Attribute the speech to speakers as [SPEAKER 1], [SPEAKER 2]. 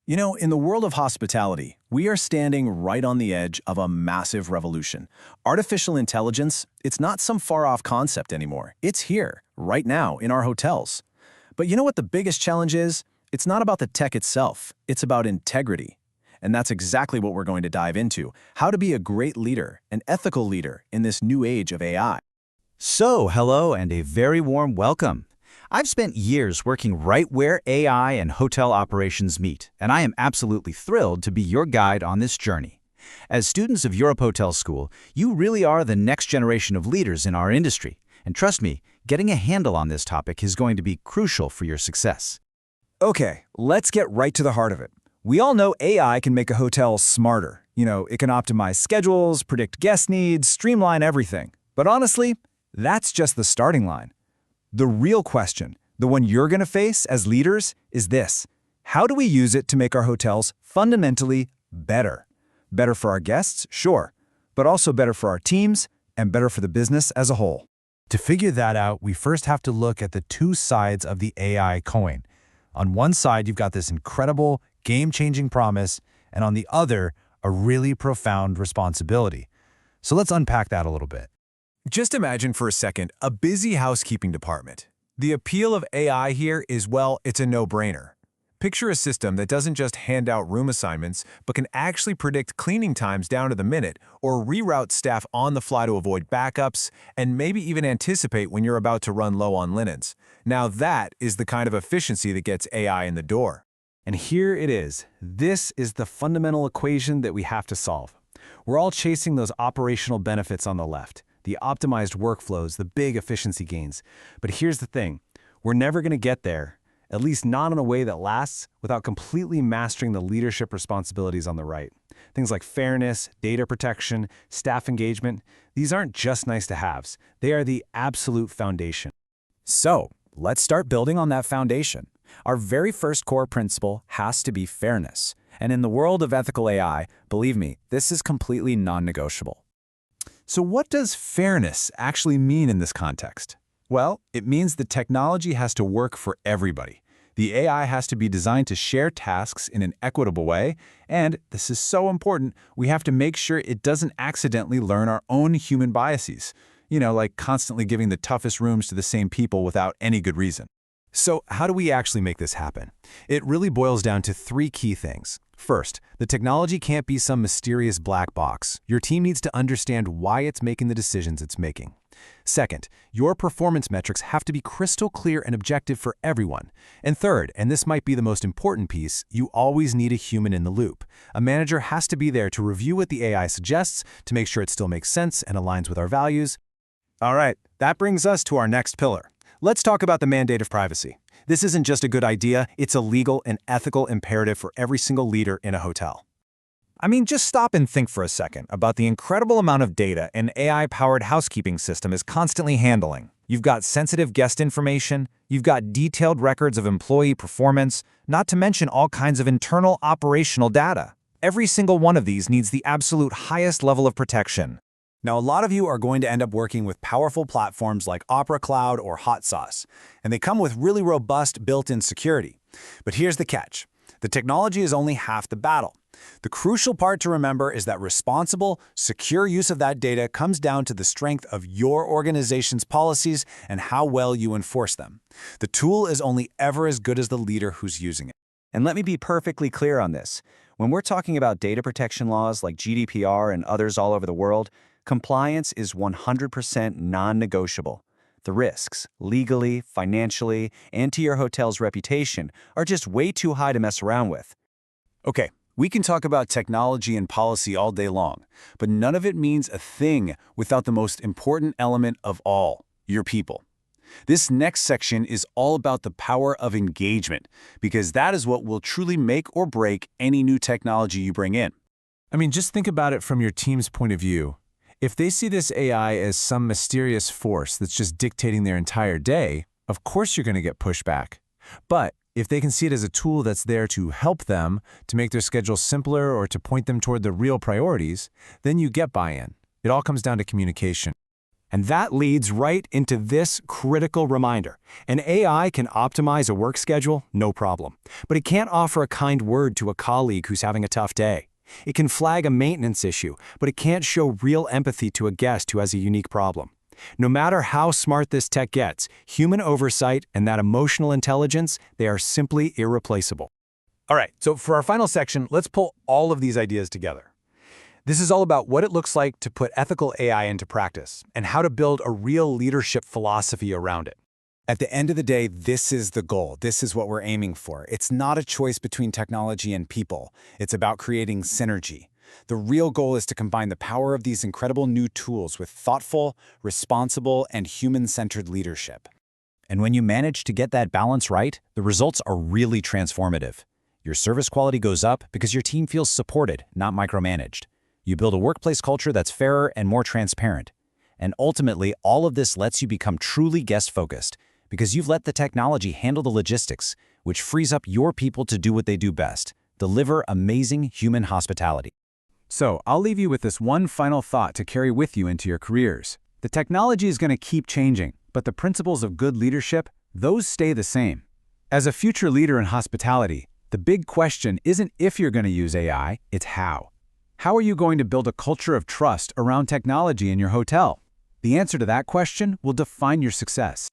[SPEAKER 1] You know, in the world of hospitality, we are standing right on the edge of a massive revolution. Artificial intelligence, it's not some far-off concept anymore. It's here, right now, in our hotels. But you know what the biggest challenge is? It's not about the tech itself, it's about integrity. And that's exactly what we're going to dive into, how to be a great leader, an ethical leader in this new age of AI.
[SPEAKER 2] So, hello and a very warm welcome. I've spent years working right where AI and hotel operations meet, and I am absolutely thrilled to be your guide on this journey. As students of Europe Hotel School, you really are the next generation of leaders in our industry. And trust me, getting a handle on this topic is going to be crucial for your success.
[SPEAKER 3] Okay, let's get right to the heart of it. We all know AI can make a hotel smarter. It can optimize schedules, predict guest needs, streamline everything. But honestly, that's just the starting line. The real question, the one you're going to face as leaders, is this. How do we use it to make our hotels fundamentally better? Better for our guests, sure, but also better for our teams and better for the business as a whole.
[SPEAKER 4] To figure that out, we first have to look at the two sides of the AI coin. On one side, you've got this incredible, game-changing promise, and on the other, a really profound responsibility. So let's unpack that a little bit.
[SPEAKER 5] Just imagine for a second a busy housekeeping department. The appeal of AI here is, well, it's a no-brainer. Picture a system that doesn't just hand out room assignments, but can actually predict cleaning times down to the minute or reroute staff on the fly to avoid backups, and maybe even anticipate when you're about to run low on linens. Now that is the kind of efficiency that gets AI in the door.
[SPEAKER 3] And here it is. This is the fundamental equation that we have to solve. We're all chasing those operational benefits on the left. The optimized workflows, the big efficiency gains. But here's the thing, we're never going to get there, at least not in a way that lasts, without completely mastering the leadership responsibilities on the right. Things like fairness, data protection, staff engagement, these aren't just nice to haves. They are the absolute foundation.
[SPEAKER 6] So, let's start building on that foundation. Our very first core principle has to be fairness. And in the world of ethical AI, believe me, this is completely non-negotiable.
[SPEAKER 5] So what does fairness actually mean in this context? Well, it means the technology has to work for everybody. The AI has to be designed to share tasks in an equitable way, and, this is so important, we have to make sure it doesn't accidentally learn our own human biases. Like constantly giving the toughest rooms to the same people without any good reason. So how do we actually make this happen? It really boils down to three key things. First, the technology can't be some mysterious black box. Your team needs to understand why it's making the decisions it's making. Second, your performance metrics have to be crystal clear and objective for everyone. And third, and this might be the most important piece, you always need a human in the loop. A manager has to be there to review what the AI suggests, to make sure it still makes sense and aligns with our values. All right, that brings us to our next pillar. Let's talk about the mandate of privacy. This isn't just a good idea, it's a legal and ethical imperative for every single leader in a hotel.
[SPEAKER 3] Just stop and think for a second about the incredible amount of data an AI-powered housekeeping system is constantly handling. You've got sensitive guest information, you've got detailed records of employee performance, not to mention all kinds of internal operational data. Every single one of these needs the absolute highest level of protection.
[SPEAKER 6] Now, a lot of you are going to end up working with powerful platforms like Opera Cloud or Hot Sauce, and they come with really robust built-in security. But here's the catch. The technology is only half the battle. The crucial part to remember is that responsible, secure use of that data comes down to the strength of your organization's policies and how well you enforce them. The tool is only ever as good as the leader who's using it.
[SPEAKER 2] And let me be perfectly clear on this. When we're talking about data protection laws like GDPR and others all over the world, compliance is 100% non-negotiable. The risks, legally, financially, and to your hotel's reputation, are just way too high to mess around with.
[SPEAKER 6] Okay, we can talk about technology and policy all day long, but none of it means a thing without the most important element of all, your people. This next section is all about the power of engagement, because that is what will truly make or break any new technology you bring in.
[SPEAKER 5] Just think about it from your team's point of view. If they see this AI as some mysterious force that's just dictating their entire day, of course you're going to get pushback. But if they can see it as a tool that's there to help them, to make their schedule simpler or to point them toward the real priorities, then you get buy-in. It all comes down to communication.
[SPEAKER 6] And that leads right into this critical reminder. An AI can optimize a work schedule, no problem. But it can't offer a kind word to a colleague who's having a tough day. It can flag a maintenance issue, but it can't show real empathy to a guest who has a unique problem. No matter how smart this tech gets, human oversight and that emotional intelligence, they are simply irreplaceable.
[SPEAKER 3] All right, so for our final section, let's pull all of these ideas together. This is all about what it looks like to put ethical AI into practice and how to build a real leadership philosophy around it.
[SPEAKER 6] At the end of the day, this is the goal. This is what we're aiming for. It's not a choice between technology and people. It's about creating synergy. The real goal is to combine the power of these incredible new tools with thoughtful, responsible, and human-centered leadership.
[SPEAKER 2] And when you manage to get that balance right, the results are really transformative. Your service quality goes up because your team feels supported, not micromanaged. You build a workplace culture that's fairer and more transparent. And ultimately, all of this lets you become truly guest-focused because you've let the technology handle the logistics, which frees up your people to do what they do best, deliver amazing human hospitality.
[SPEAKER 5] So, I'll leave you with this one final thought to carry with you into your careers. The technology is going to keep changing, but the principles of good leadership, those stay the same. As a future leader in hospitality, the big question isn't if you're going to use AI, it's how. How are you going to build a culture of trust around technology in your hotel? The answer to that question will define your success.